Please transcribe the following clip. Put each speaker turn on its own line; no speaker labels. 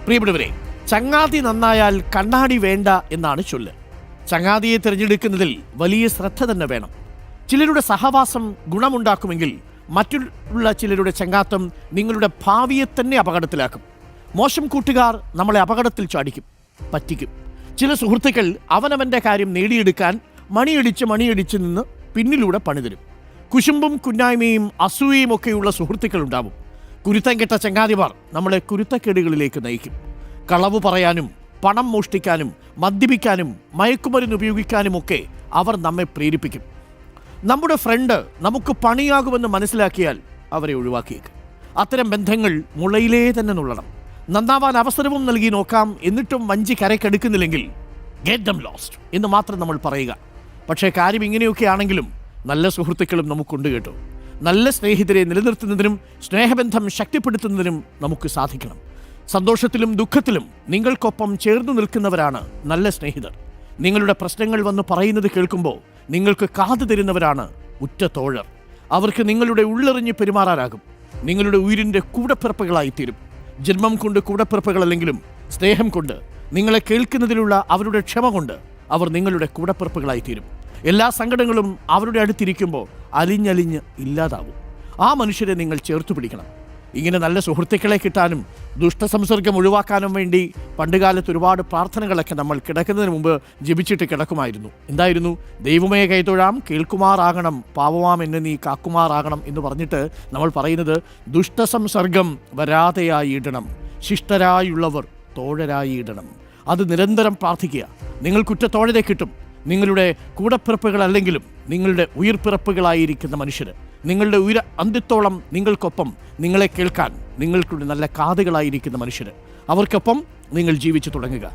പ്രിയപ്പെട്ടവരെ, ചങ്ങാതി നന്നായാൽ കണ്ണാടി വേണ്ട എന്നാണ് ചൊല്ല്. ചങ്ങാതിയെ തിരഞ്ഞെടുക്കുന്നതിൽ വലിയ ശ്രദ്ധ തന്നെ വേണം. ചിലരുടെ സഹവാസം ഗുണമുണ്ടാക്കുമെങ്കിൽ മറ്റുള്ള ചിലരുടെ ചങ്ങാത്തം നിങ്ങളുടെ ഭാവിയെ തന്നെ അപകടത്തിലാക്കും. മോശം കൂട്ടുകാർ നമ്മളെ അപകടത്തിൽ ചാടിക്കും, പറ്റിക്കും. ചില സുഹൃത്തുക്കൾ അവനവൻ്റെ കാര്യം നേടിയെടുക്കാൻ മണിയടിച്ച് നിന്ന് പിന്നിലൂടെ പണിതരും. കുശുമ്പും കുന്നായ്മയും അസൂയയും ഒക്കെയുള്ള സുഹൃത്തുക്കൾ ഉണ്ടാവും. കുരുത്തം കെട്ട ചങ്ങാതിമാർ നമ്മളെ കുരുത്തക്കേടുകളിലേക്ക് നയിക്കും. കളവ് പറയാനും പണം മോഷ്ടിക്കാനും മദ്യപിക്കാനും മയക്കുമരുന്ന് ഉപയോഗിക്കാനുമൊക്കെ അവർ നമ്മെ പ്രേരിപ്പിക്കും. നമ്മുടെ ഫ്രണ്ട് നമുക്ക് പണിയാകുമെന്ന് മനസ്സിലാക്കിയാൽ അവരെ ഒഴിവാക്കിയേക്കും. അത്തരം ബന്ധങ്ങൾ മുളയിലേ തന്നെ നുള്ളണം. നന്നാവാൻ അവസരവും നൽകി നോക്കാം, എന്നിട്ടും വഞ്ചി കരക്കെടുക്കുന്നില്ലെങ്കിൽ ഗെറ്റ് ദം ലോസ്റ്റ് എന്ന് മാത്രം നമ്മൾ പറയുക. പക്ഷേ കാര്യം ഇങ്ങനെയൊക്കെ ആണെങ്കിലും നല്ല സുഹൃത്തുക്കളും നമുക്കുണ്ട് കേട്ടോ. നല്ല സ്നേഹിതരെ നിലനിർത്തുന്നതിനും സ്നേഹബന്ധം ശക്തിപ്പെടുത്തുന്നതിനും നമുക്ക് സാധിക്കണം. സന്തോഷത്തിലും ദുഃഖത്തിലും നിങ്ങൾക്കൊപ്പം ചേർന്നു നിൽക്കുന്നവരാണ് നല്ല സ്നേഹിതർ. നിങ്ങളുടെ പ്രശ്നങ്ങൾ വന്ന് പറയുന്നത് കേൾക്കുമ്പോൾ നിങ്ങൾക്ക് കാതു തരുന്നവരാണ് ഉറ്റ തോഴർ. അവർക്ക് നിങ്ങളുടെ ഉള്ളെറിഞ്ഞ് പെരുമാറാനാകും. നിങ്ങളുടെ ഉയിരിൻ്റെ കൂടപ്പിറപ്പുകളായിത്തീരും. ജന്മം കൊണ്ട് കൂടപ്പിറപ്പുകളല്ലെങ്കിലും സ്നേഹം കൊണ്ട്, നിങ്ങളെ കേൾക്കുന്നതിലുള്ള അവരുടെ ക്ഷമ കൊണ്ട് അവർ നിങ്ങളുടെ കൂടപ്പിറപ്പുകളായിത്തീരും. എല്ലാ സങ്കടങ്ങളും അവരുടെ അടുത്തിരിക്കുമ്പോൾ അലിഞ്ഞലിഞ്ഞ് ഇല്ലാതാവും. ആ മനുഷ്യരെ നിങ്ങൾ ചേർത്തു പിടിക്കണം. ഇങ്ങനെ നല്ല സുഹൃത്തുക്കളെ കിട്ടാനും ദുഷ്ടസംസർഗം ഒഴിവാക്കാനും വേണ്ടി പണ്ടുകാലത്ത് ഒരുപാട് പ്രാർത്ഥനകളൊക്കെ നമ്മൾ കിടക്കുന്നതിന് മുമ്പ് ജപിച്ചിട്ട് കിടക്കുമായിരുന്നു. എന്തായിരുന്നു? ദൈവമേ കൈതൊഴാം, കേൾക്കുമാറാകണം, പാവമാം എന്നെ നീ കാക്കുമാറാകണം എന്ന് പറഞ്ഞിട്ട് നമ്മൾ പറയുന്നത് ദുഷ്ടസംസർഗം വരാതെയായിടണം, ശിഷ്ടരായുള്ളവർ തോഴരായിടണം. അത് നിരന്തരം പ്രാർത്ഥിക്കുക. നിങ്ങൾ കുറ്റത്തോഴരെ കിട്ടും. നിങ്ങളുടെ കൂടപ്പിറപ്പുകളല്ലെങ്കിലും നിങ്ങളുടെ ഉയിർപ്പിറപ്പുകളായിരിക്കുന്ന മനുഷ്യർ, നിങ്ങളുടെ ഉയര അന്ത്യത്തോളം നിങ്ങൾക്കൊപ്പം, നിങ്ങളെ കേൾക്കാൻ നിങ്ങൾക്കുള്ള നല്ല കാതുകളായിരിക്കുന്ന മനുഷ്യർ, അവർക്കൊപ്പം നിങ്ങൾ ജീവിച്ചു തുടങ്ങുക.